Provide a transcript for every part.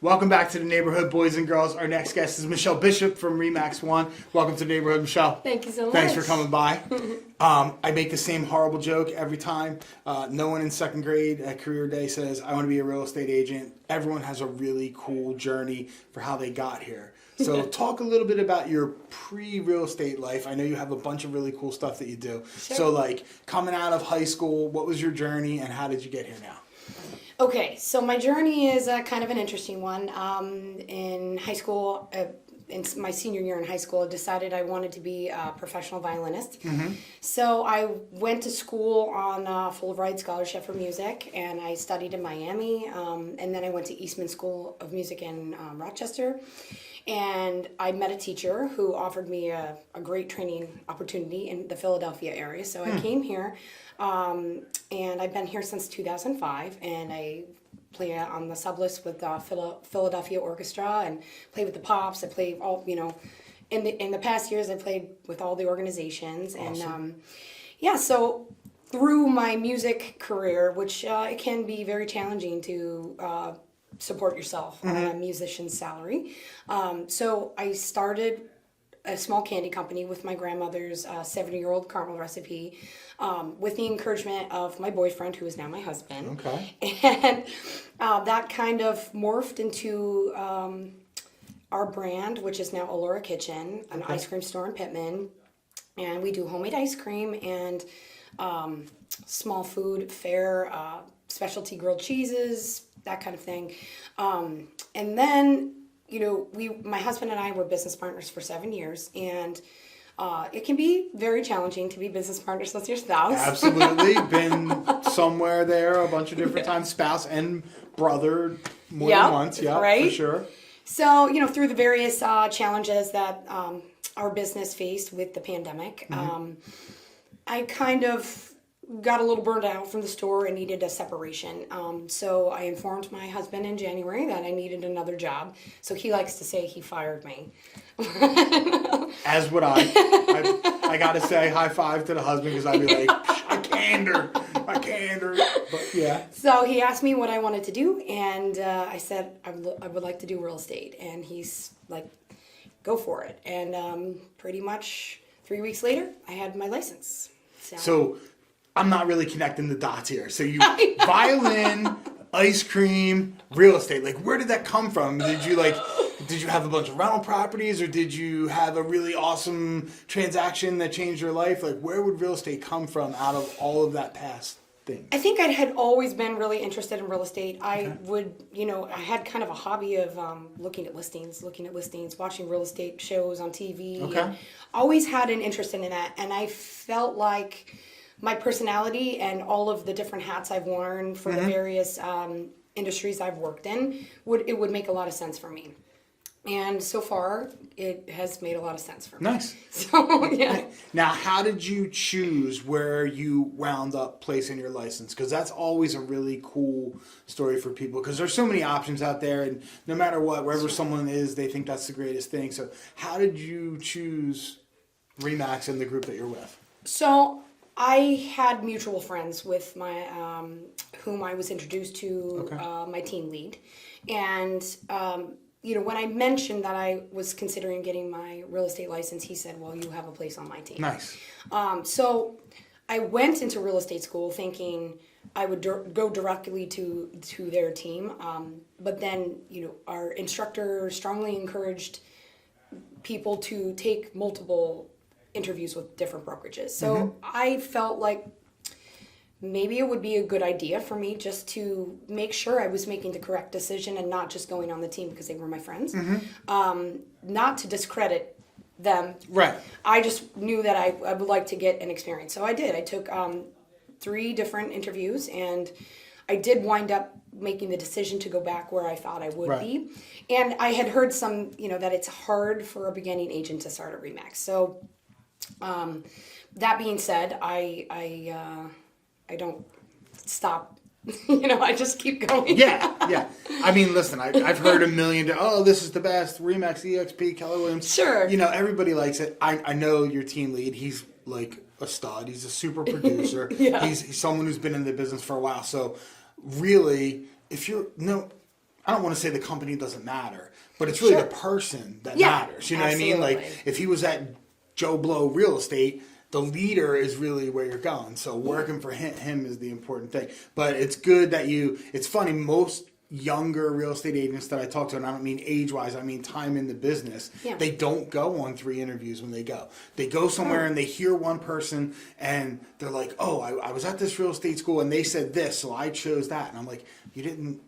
Welcome back to the neighborhood, boys and girls. Our next guest is Michelle Bishop from Remax One. Welcome to the neighborhood, Michelle. Thank you so much. Thanks for coming by. I make the same horrible joke every time. No one in second grade at career day says, I want to be a real estate agent. Everyone has a really cool journey for how they got here. So talk a little bit about your pre-real estate life. I know you have a bunch of really cool stuff that you do. Sure. So like coming out of high school, what was your journey and how did you get here now? Okay, so my journey is kind of an interesting one. In high school, in my senior year in high school, I decided I wanted to be a professional violinist. Mm-hmm. So I went to school on a full ride scholarship for music, and I studied in Miami, and then I went to Eastman School of Music in Rochester. And I met a teacher who offered me a great training opportunity in the Philadelphia area. So I came here, and I've been here since 2005, and I play on the sublist with Philadelphia Orchestra and play with the Pops. I play all, in the past years I played with all the organizations. Awesome. And so through my music career, which it can be very challenging to support yourself on a musician's salary. So I started a small candy company with my grandmother's 70-year-old caramel recipe, with the encouragement of my boyfriend, who is now my husband. Okay. And that kind of morphed into our brand, which is now Allura Kitchen, an ice cream store in Pittman. And we do homemade ice cream and small food, fare, specialty grilled cheeses, that kind of thing. And then, my husband and I were business partners for 7 years, and it can be very challenging to be business partners with your spouse. Absolutely. Been somewhere there a bunch of different times, spouse and brother more than once. Yeah, right? For sure. So, through the various challenges that our business faced with the pandemic, I kind of got a little burned out from the store and needed a separation. So I informed my husband in January that I needed another job. So he likes to say he fired me. As would I. I got to say high five to the husband because I'd be like, I candor. But yeah. So he asked me what I wanted to do, and I said I would like to do real estate. And he's like, go for it. And pretty much 3 weeks later, I had my license. So I'm not really connecting the dots here. So you violin, ice cream, real estate. Like, where did that come from? Did you have a bunch of rental properties, or did you have a really awesome transaction that changed your life? Like, where would real estate come from out of all of that past thing? I think I had always been really interested in real estate. I had kind of a hobby of looking at listings, watching real estate shows on TV. Okay. And always had an interest in that, and I felt like my personality and all of the different hats I've worn for the various industries I've worked in would make a lot of sense for me. And so far, it has made a lot of sense for me. Nice. So, yeah. Now, how did you choose where you wound up placing your license? Because that's always a really cool story for people, because there's so many options out there, and no matter what, wherever someone is, they think that's the greatest thing. So how did you choose Remax and the group that you're with? So I had mutual friends with my whom I was introduced to, my team lead. And when I mentioned that I was considering getting my real estate license, he said, well, you have a place on my team. Nice. So I went into real estate school thinking I would go directly to their team. But then, our instructor strongly encouraged people to take multiple interviews with different brokerages. So I felt like maybe it would be a good idea for me just to make sure I was making the correct decision and not just going on the team because they were my friends. Not to discredit them. Right. I just knew that I would like to get an experience. So I did. I took 3 different interviews, and I did wind up making the decision to go back where I thought I would be. And I had heard some, that it's hard for a beginning agent to start at Remax. So that being said, I don't stop. I just keep going. Yeah. I mean, listen, I've heard a million, this is the best, Remax, EXP, Keller Williams. Sure. Everybody likes it. I know your team lead. He's like a stud. He's a super producer. He's someone who's been in the business for a while. So really, if you're, I don't want to say the company doesn't matter, but it's really the person that matters. You know what I mean? Like if he was at Joe Blow Real Estate, the leader is really where you're going. So working for him is the important thing. But it's good that it's funny, most younger real estate agents that I talk to, and I don't mean age-wise, I mean time in the business, they don't go on 3 interviews when they go. They go somewhere and they hear one person and they're like, oh, I was at this real estate school and they said this, so I chose that. And I'm like, you didn't,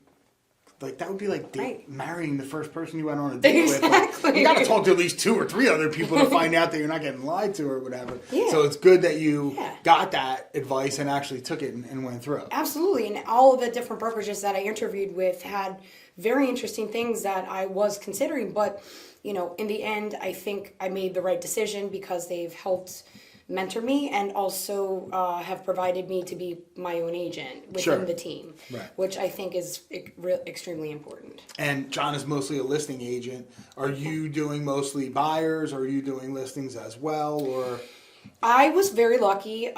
like that would be like marrying the first person you went on a date with. Like, you got to talk to at least 2 or 3 other people to find out that you're not getting lied to or whatever. So it's good that you got that advice and actually took it and went through. Absolutely, and all of the different brokerages that I interviewed with had very interesting things that I was considering. But in the end, I think I made the right decision because they've helped mentor me and also have provided me to be my own agent within the team, which I think is extremely important. And John is mostly a listing agent. Are you doing mostly buyers? Are you doing listings as well? Or I was very lucky.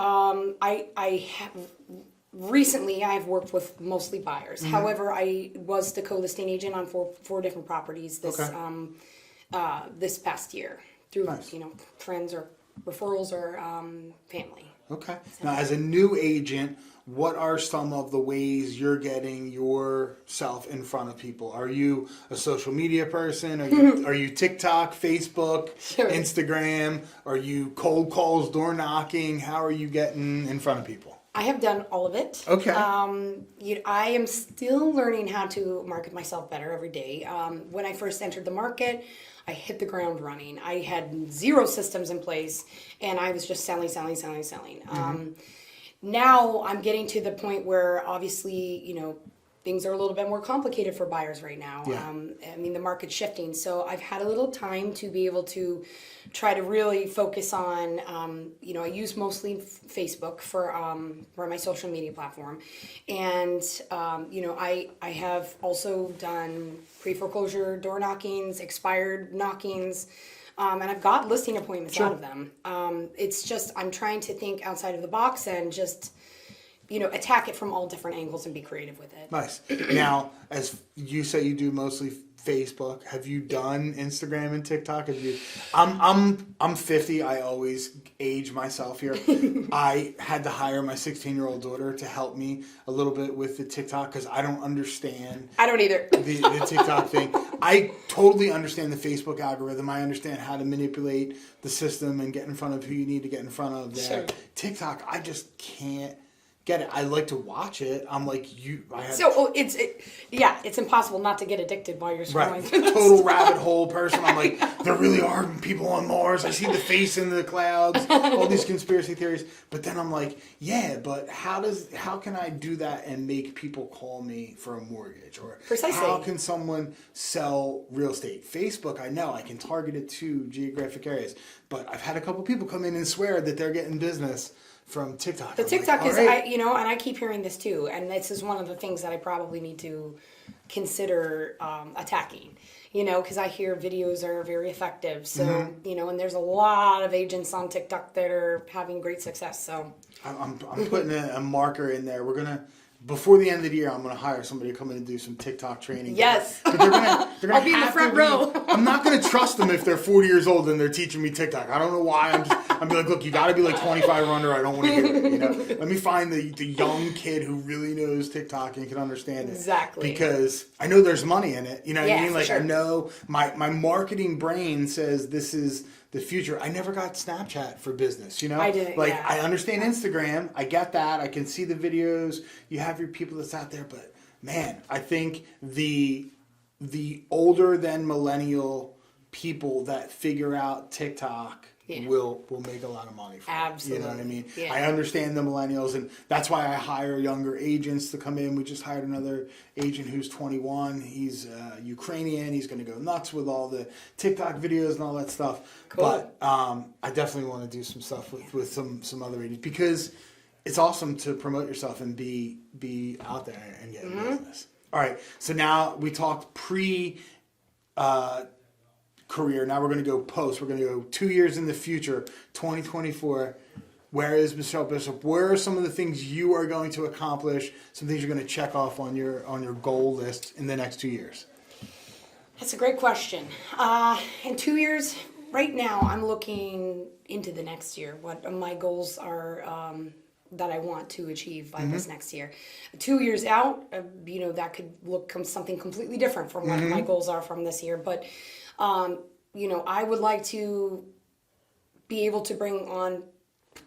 Recently, I've worked with mostly buyers. However, I was the co-listing agent on four different properties this past year through friends or referrals or family. Okay. So. Now, as a new agent, what are some of the ways you're getting yourself in front of people? Are you a social media person? Are you TikTok, Facebook, Instagram? Are you cold calls, door knocking? How are you getting in front of people? I have done all of it. Okay. I am still learning how to market myself better every day. When I first entered the market, I hit the ground running. I had 0 systems in place, and I was just selling. Now I'm getting to the point where obviously, things are a little bit more complicated for buyers right now. The market's shifting. So I've had a little time to be able to try to really focus on, I use mostly Facebook for my social media platform. And, I have also done pre-foreclosure door knockings, expired knockings, and I've got listing appointments out of them. It's just, I'm trying to think outside of the box and just, attack it from all different angles and be creative with it. Nice. Now, as you say, you do mostly Facebook. Have you done Instagram and TikTok? I'm 50. I always age myself here. I had to hire my 16-year-old daughter to help me a little bit with the TikTok because I don't understand. I don't either. the TikTok thing. I totally understand the Facebook algorithm. I understand how to manipulate the system and get in front of who you need to get in front of there. TikTok, I just can't get it. I like to watch it. I'm like it's impossible not to get addicted while you're scrolling. Right. Total rabbit hole person. I'm like, there really are people on Mars. I see the face in the clouds. All these conspiracy theories. But then I'm like, but how can I do that and make people call me for a mortgage? Or how can someone sell real estate? Facebook, I know I can target it to geographic areas. But I've had a couple people come in and swear that they're getting business from TikTok. The TikTok is, and I keep hearing this too, and this is one of the things that I probably need to consider attacking, because I hear videos are very effective. So, and there's a lot of agents on TikTok that are having great success. So I'm putting a marker in there. We're going to, before the end of the year, I'm going to hire somebody to come in and do some TikTok training. Yes. But they're gonna I'll be in the front row. I'm not going to trust them if they're 40 years old and they're teaching me TikTok. I don't know why. I'm like, look, you got to be like 25 or under. I don't want to hear it. Let me find the young kid who really knows TikTok and can understand it. Exactly. Because I know there's money in it. You know what I mean? Like, sure. I know my marketing brain says this is the future. I never got Snapchat for business, I didn't. I understand Instagram. I get that. I can see the videos. You have your people that's out there, but man, I think the older than millennial people that figure out TikTok will make a lot of money from Absolutely. it. You know what I mean? Yeah. I understand the millennials, and that's why I hire younger agents to come in. We just hired another agent who's 21. He's Ukrainian. He's going to go nuts with all the TikTok videos and all that stuff. Cool. But I definitely want to do some stuff with some other agents because it's awesome to promote yourself and be out there and get in business. All right, so now we talked career. Now we're going to go post. We're going to go 2 years in the future, 2024. Where is Michelle Bishop? Where are some of the things you are going to accomplish? Some things you're going to check off on your goal list in the next 2 years? That's a great question. In 2 years, right now, I'm looking into the next year. What my goals are that I want to achieve by this next year. 2 years out, that could look something completely different from what my goals are from this year. But I would like to be able to bring on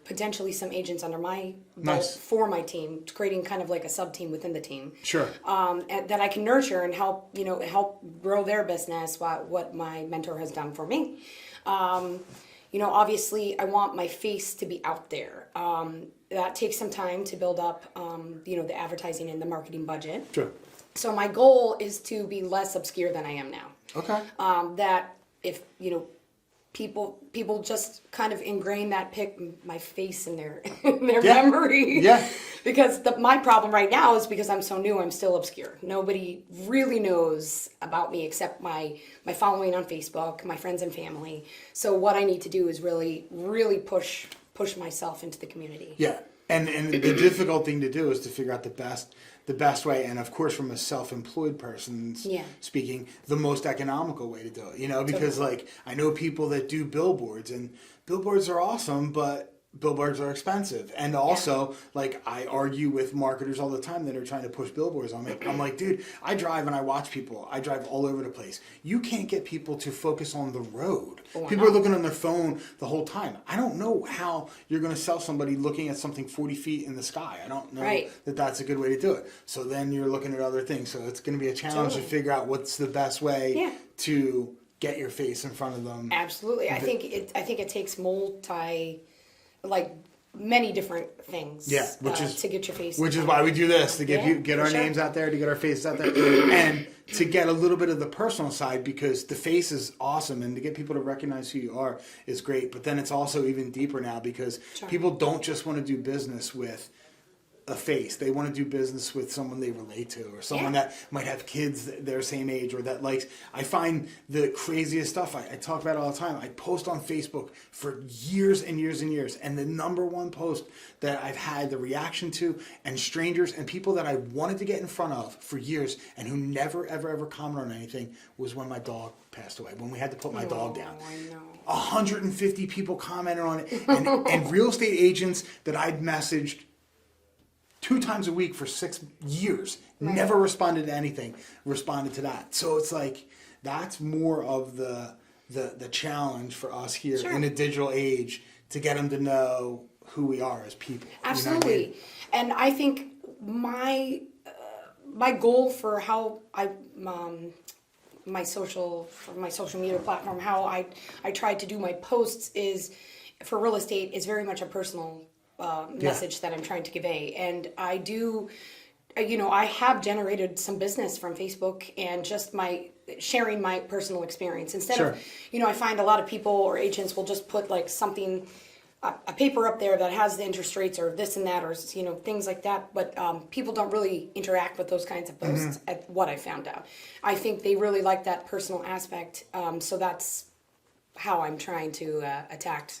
potentially some agents under my belt for my team, creating kind of like a sub team within the team. Sure. And that I can nurture and help grow their business. What my mentor has done for me. Obviously, I want my face to be out there. That takes some time to build up, the advertising and the marketing budget. Sure. So my goal is to be less obscure than I am now. Okay. That if people just kind of ingrain my face in their memory. Yeah. Because my problem right now is because I'm so new, I'm still obscure. Nobody really knows about me except my following on Facebook, my friends and family. So what I need to do is really, really push myself into the community. Yeah. And the difficult thing to do is to figure out the best way, and of course from a self-employed person's speaking, the most economical way to do it, because like I know people that do billboards, and billboards are awesome, but billboards are expensive. And also, like, I argue with marketers all the time that are trying to push billboards on me. I'm like, dude, I drive and I watch people. I drive all over the place. You can't get people to focus on the road. People are looking on their phone the whole time. I don't know how you're going to sell somebody looking at something 40 feet in the sky. I don't know that that's a good way to do it. So then you're looking at other things. So it's going to be a challenge to figure out what's the best way to get your face in front of them. Absolutely. I think it takes many different things to get your face. Which is why we do this, to get our names out there, to get our faces out there, and to get a little bit of the personal side, because the face is awesome, and to get people to recognize who you are is great. But then it's also even deeper now, because people don't just want to do business with a face. They want to do business with someone they relate to, or someone that might have kids their same age, or that likes. I find the craziest stuff. I talk about it all the time. I post on Facebook for years and years and years, and the number one post that I've had the reaction to, and strangers and people that I wanted to get in front of for years and who never ever commented on anything, was when my dog passed away, when we had to put my dog down. I know. 150 people commented on it, and real estate agents that I'd messaged 2 times a week for 6 years, never responded to anything, responded to that. So it's like, that's more of the challenge for us here in a digital age, to get them to know who we are as people. Absolutely. You know what I mean? And I think my goal for how my social media platform, how I try to do my posts is, for real estate, is very much a personal message that I'm trying to convey. And I do, I have generated some business from Facebook and just sharing my personal experience. Instead of, I find a lot of people or agents will just put like something, a paper up there that has the interest rates or this and that, or, things like that. But people don't really interact with those kinds of posts, at what I found out. I think they really like that personal aspect. So that's how I'm trying to attack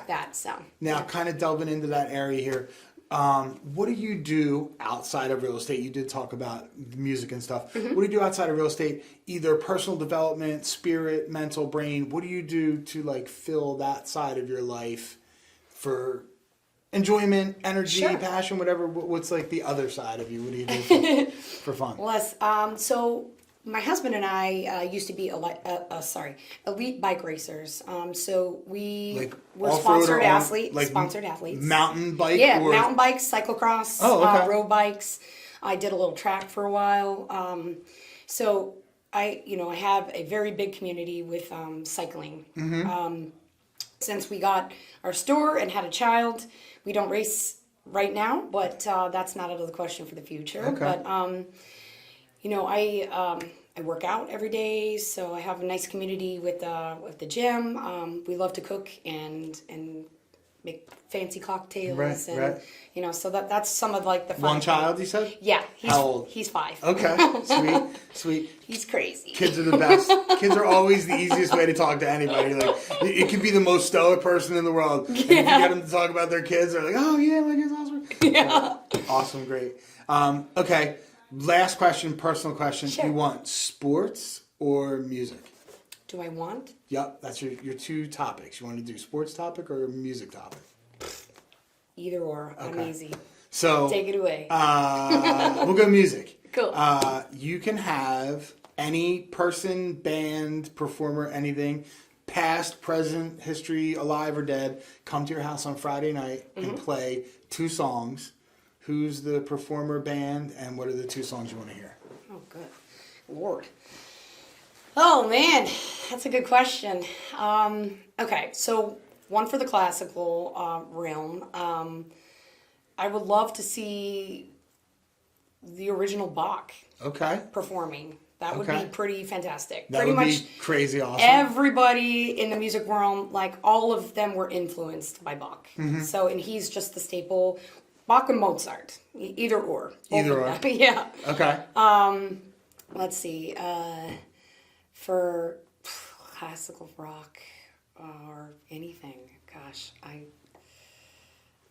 that. So now, kind of delving into that area here, what do you do outside of real estate? You did talk about music and stuff. What do you do outside of real estate? Either personal development, spirit, mental, brain. What do you do to like fill that side of your life for enjoyment, energy, passion, whatever? What's like the other side of you? What do you do for fun? So my husband and I used to be elite bike racers. So we were sponsored athletes. Mountain bike? Yeah, mountain bikes, cyclocross, road bikes. I did a little track for a while. So I have a very big community with cycling. Since we got our store and had a child, we don't race right now, but that's not out of the question for the future. Okay. But I work out every day, so I have a nice community with the gym. We love to cook and make fancy cocktails, Right, and right. you know, so that's some of like the fun. One child, you said? Yeah, How old? He's 5. Okay, sweet. He's crazy. Kids are the best. Kids are always the easiest way to talk to anybody. Like, it could be the most stoic person in the world. And if you get them to talk about their kids, they're like, oh yeah, my kid's awesome. Yeah. Awesome, great. Okay, last question, personal question. Sure. You want sports or music? Do I want? Yep, that's your 2 topics. You want to do sports topic or music topic? Either or. I'm Okay. easy. So Take it away. we'll go music. Cool. You can have any person, band, performer, anything, past, present, history, alive or dead, come to your house on Friday night and play 2 songs. Who's the performer, band, and what are the 2 songs you want to hear? Oh, good Lord. Oh man, that's a good question. Okay, so one for the classical realm. I would love to see the original Bach Okay. performing. That would Okay. be pretty fantastic. That Pretty would much be crazy awesome. everybody in the music realm, like all of them were influenced by Bach. So, and he's just the staple. Bach and Mozart, either or. Both Either of or. them. Yeah. Okay. Let's see. For classical rock or anything, gosh, I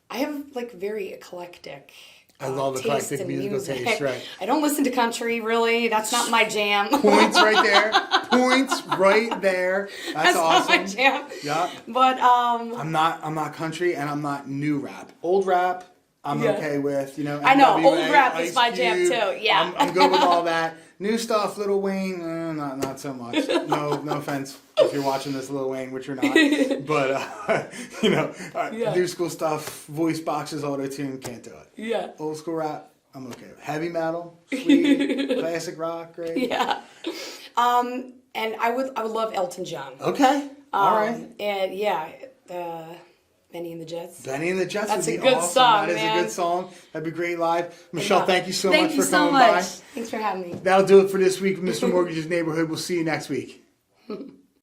have like very eclectic. I love taste eclectic in musical music. taste, right. I don't listen to country really. That's not my jam. Points right there. Points right there. That's awesome. Not my jam. Yeah. But I'm not country and I'm not new rap. Old rap, I'm Yeah. okay with, you know. I know, NWA, old rap is Ice my jam Cube, too, yeah. I'm good with all that. New stuff, Lil Wayne, not so much. No offense if you're watching this, Lil Wayne, which you're not. But, you know, Yeah. new school stuff, voice boxes, auto-tune, can't do it. yeah, Old school rap, I'm okay with. Heavy metal, sweet, classic rock, great. yeah. And I would love Elton John. Okay, all right. And yeah, Benny and the Jets. Benny and the Jets That's would a be good awesome. song, That is man. a good song. That'd be great live. Michelle, thank you so much Thank you for so coming much. by. Thanks for having me. That'll do it for this week of Mr. Mortgage's Neighborhood. We'll see you next week.